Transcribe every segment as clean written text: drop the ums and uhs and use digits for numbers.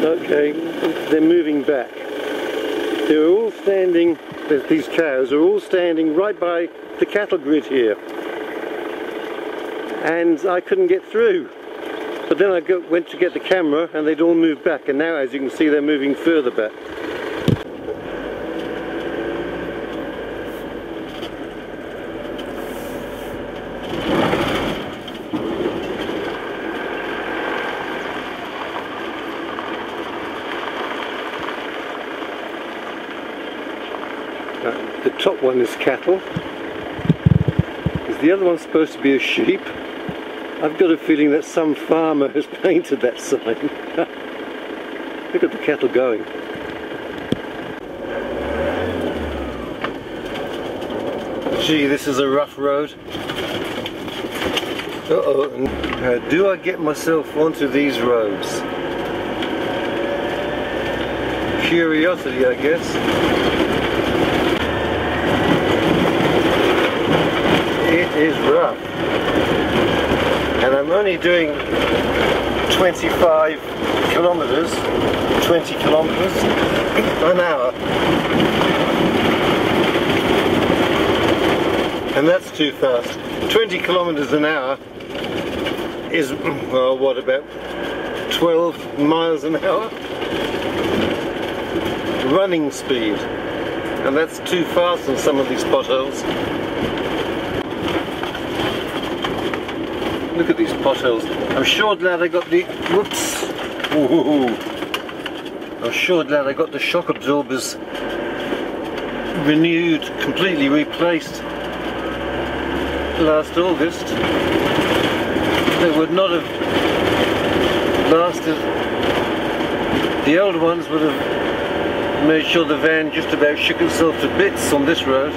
Okay, they're moving back. They're all standing, these cows are all standing right by the cattle grid here. And I couldn't get through. But then I went to get the camera and they'd all moved back, and now, as you can see, they're moving further back. The top one is cattle. Is the other one supposed to be a sheep? I've got a feeling that some farmer has painted that sign. Look at the cattle going. Gee, this is a rough road. Uh-oh. How do I get myself onto these roads? Curiosity, I guess. It is rough. And I'm only doing 25 kilometers, 20 kilometers an hour. And that's too fast. 20 kilometers an hour is, well, what, about 12 miles an hour? Running speed. And that's too fast on some of these potholes. Look at these potholes. I'm sure glad I got the, whoops. Ooh. I'm sure glad I got the shock absorbers renewed, completely replaced last August. They would not have lasted. The old ones would have made sure the van just about shook itself to bits on this road.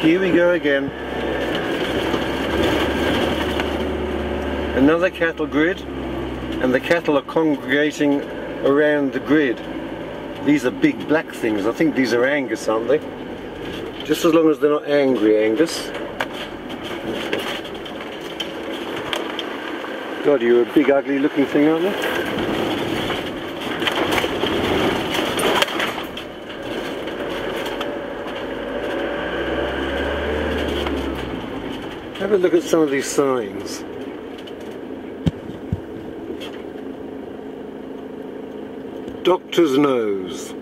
Here we go again. Another cattle grid, and the cattle are congregating around the grid. These are big black things. I think these are Angus, aren't they? Just as long as they're not angry Angus. God, you're a big ugly looking thing, aren't you? Have a look at some of these signs. Doctor's nose.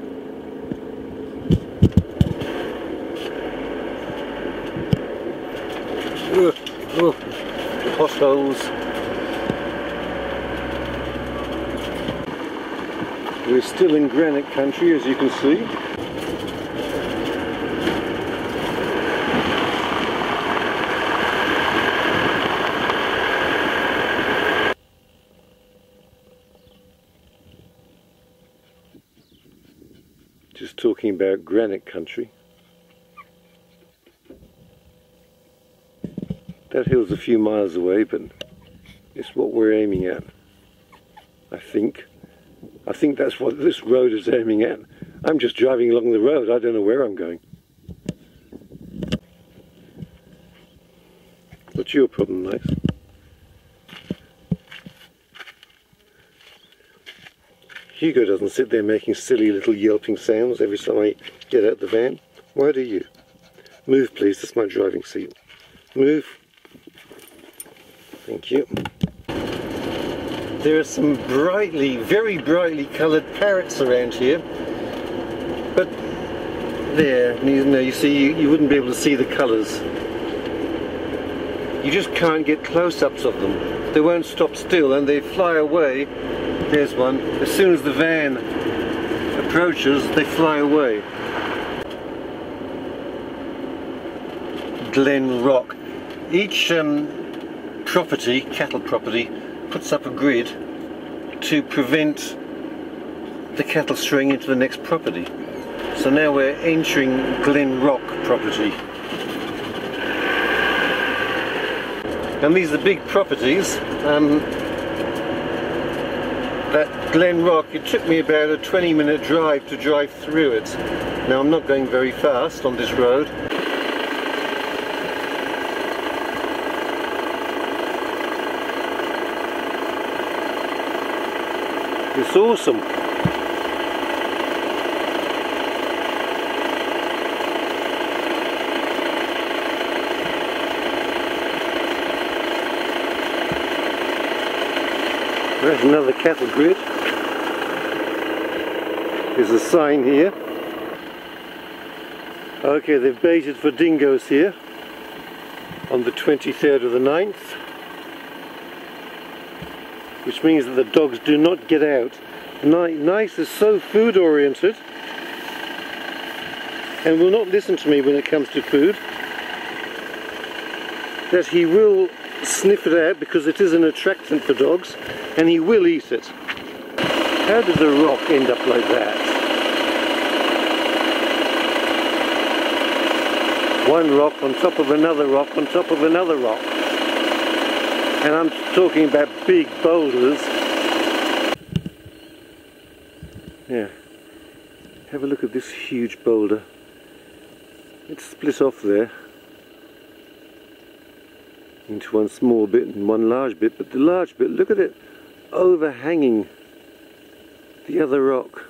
Potholes. We're still in granite country, as you can see. Just talking about granite country. That hill's a few miles away, but it's what we're aiming at. I think that's what this road is aiming at. I'm just driving along the road. I don't know where I'm going. What's your problem, Max? Hugo doesn't sit there making silly little yelping sounds every time I get out the van. Why do you? Move, please. That's my driving seat. Move. Thank you. There are some very brightly coloured parrots around here. But there, you see, you wouldn't be able to see the colours. You just can't get close-ups of them. They won't stop still and they fly away. There's one. As soon as the van approaches, they fly away. Glen Rock. Each property, cattle property, puts up a grid to prevent the cattle straying into the next property. So now we're entering Glen Rock property. And these are big properties. That Glen Rock, it took me about a 20-minute drive to drive through it. Now I'm not going very fast on this road. It's awesome. There's another cattle grid. There's a sign here. Okay, they've baited for dingoes here on the 23rd of the 9th, which means that the dogs do not get out. Nice is so food oriented and will not listen to me when it comes to food, that he will sniff it out because it is an attractant for dogs, and he will eat it. How does a rock end up like that? One rock on top of another rock on top of another rock. And I'm talking about big boulders. Yeah. Have a look at this huge boulder. It's split off there into one small bit and one large bit, but the large bit, look at it, overhanging the other rock.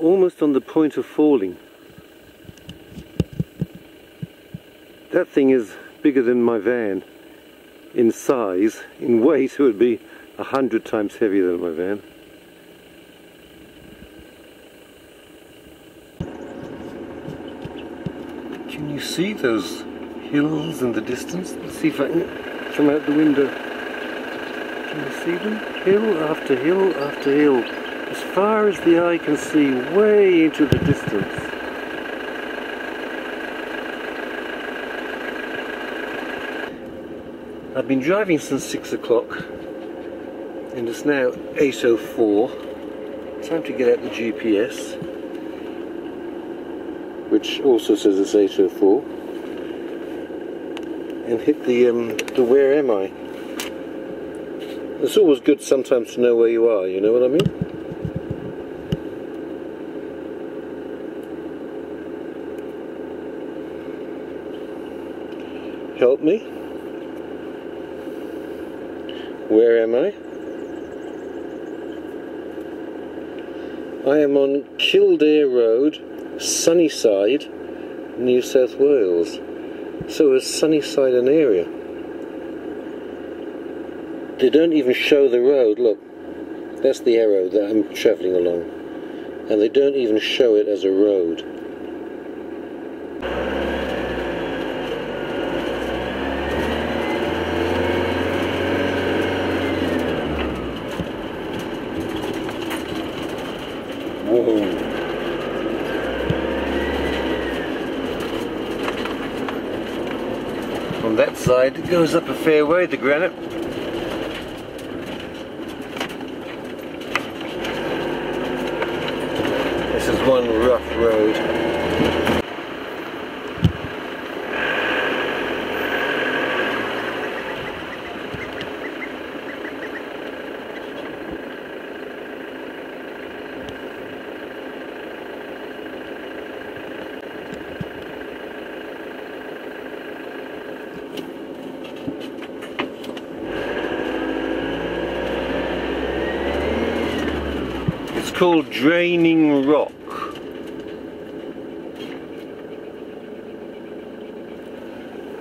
Almost on the point of falling. That thing is bigger than my van in size. In weight it would be 100 times heavier than my van. Can you see those hills in the distance? Let's see if I can come out the window. Can you see them? Hill after hill after hill. As far as the eye can see, way into the distance. I've been driving since 6 o'clock and it's now 8:04. Time to get out the GPS, which also says it's 8:04, and hit the where am I? It's always good sometimes to know where you are, you know what I mean? Help me. Where am I? I am on Kildare Road, Sunnyside, New South Wales. So is Sunnyside an area? They don't even show the road, look. That's the arrow that I'm travelling along. And they don't even show it as a road. Whoa. On that side it goes up a fair way, the granite. This is one rough road. It's called Draining Rock.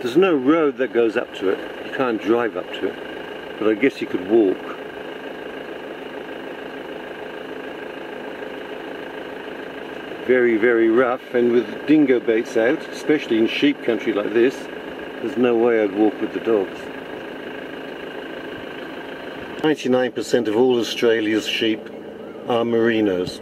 There's no road that goes up to it. You can't drive up to it, but I guess you could walk. Very, very rough, and with dingo baits out, especially in sheep country like this, there's no way I'd walk with the dogs. 99% of all Australia's sheep are merinos.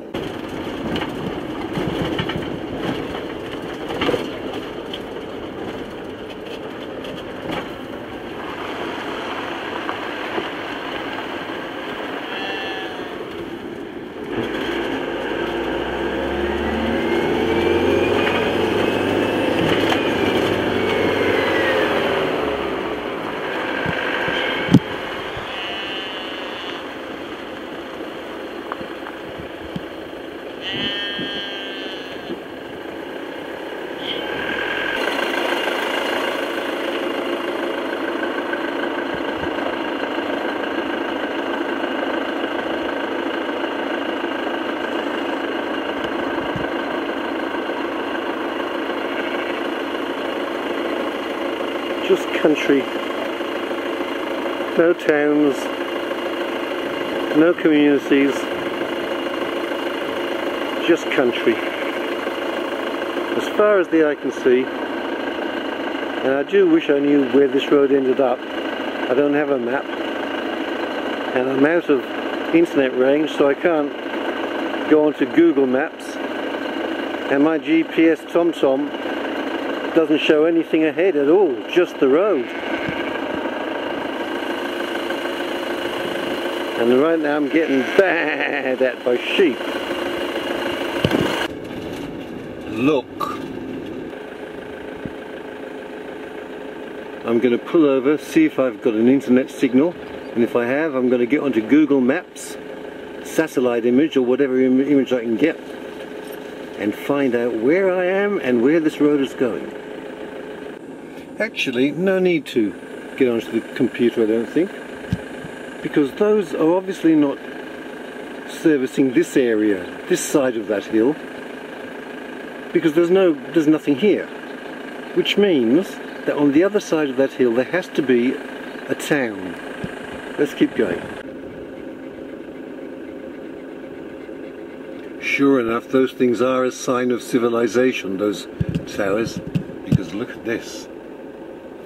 just country, no towns, no communities, just country as far as the eye can see. And I do wish I knew where this road ended up. I don't have a map, and I'm out of internet range, so I can't go onto Google Maps, and my GPS TomTom doesn't show anything ahead at all, just the road. And right now I'm getting bad at by sheep. Look. I'm going to pull over, see if I've got an internet signal, and if I have, I'm going to get onto Google Maps, satellite image or whatever image I can get, and find out where I am and where this road is going. Actually, no need to get onto the computer, I don't think, because those are obviously not servicing this area, this side of that hill, because there's nothing here, which means that on the other side of that hill there has to be a town. Let's keep going. Sure enough, those things are a sign of civilization, those towers, because look at this.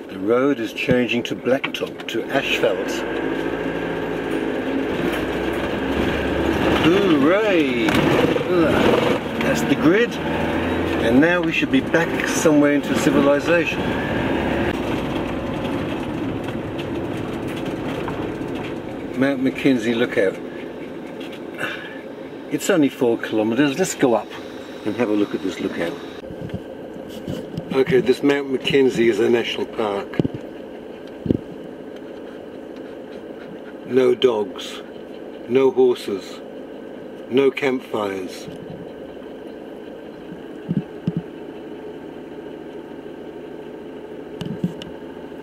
The road is changing to blacktop, to asphalt. Hooray! That's the grid, and now we should be back somewhere into civilization. Mount Mackenzie lookout. It's only 4 kilometers. Let's go up and have a look at this lookout. Okay, this Mount Mackenzie is a national park. No dogs, no horses, no campfires.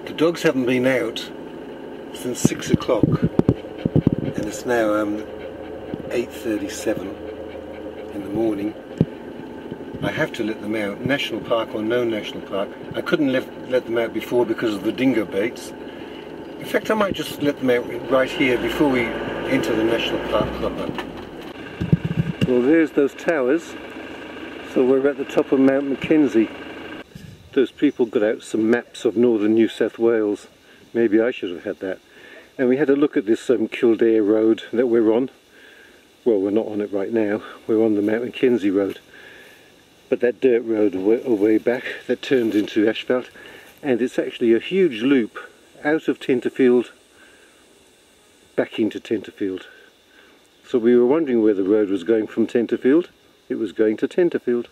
The dogs haven't been out since 6 o'clock. And it's now 8:37 in the morning. I have to let them out, national park or no national park. I couldn't let them out before because of the dingo baits. In fact, I might just let them out right here before we enter the national park proper. Well, there's those towers. So we're at the top of Mount Mackenzie. Those people got out some maps of northern New South Wales. Maybe I should have had that. And we had a look at this Kildare road that we're on. Well, we're not on it right now. We're on the Mount Mackenzie road. But that dirt road way back that turned into asphalt, and it's actually a huge loop out of Tenterfield back into Tenterfield. So we were wondering where the road was going from Tenterfield. It was going to Tenterfield.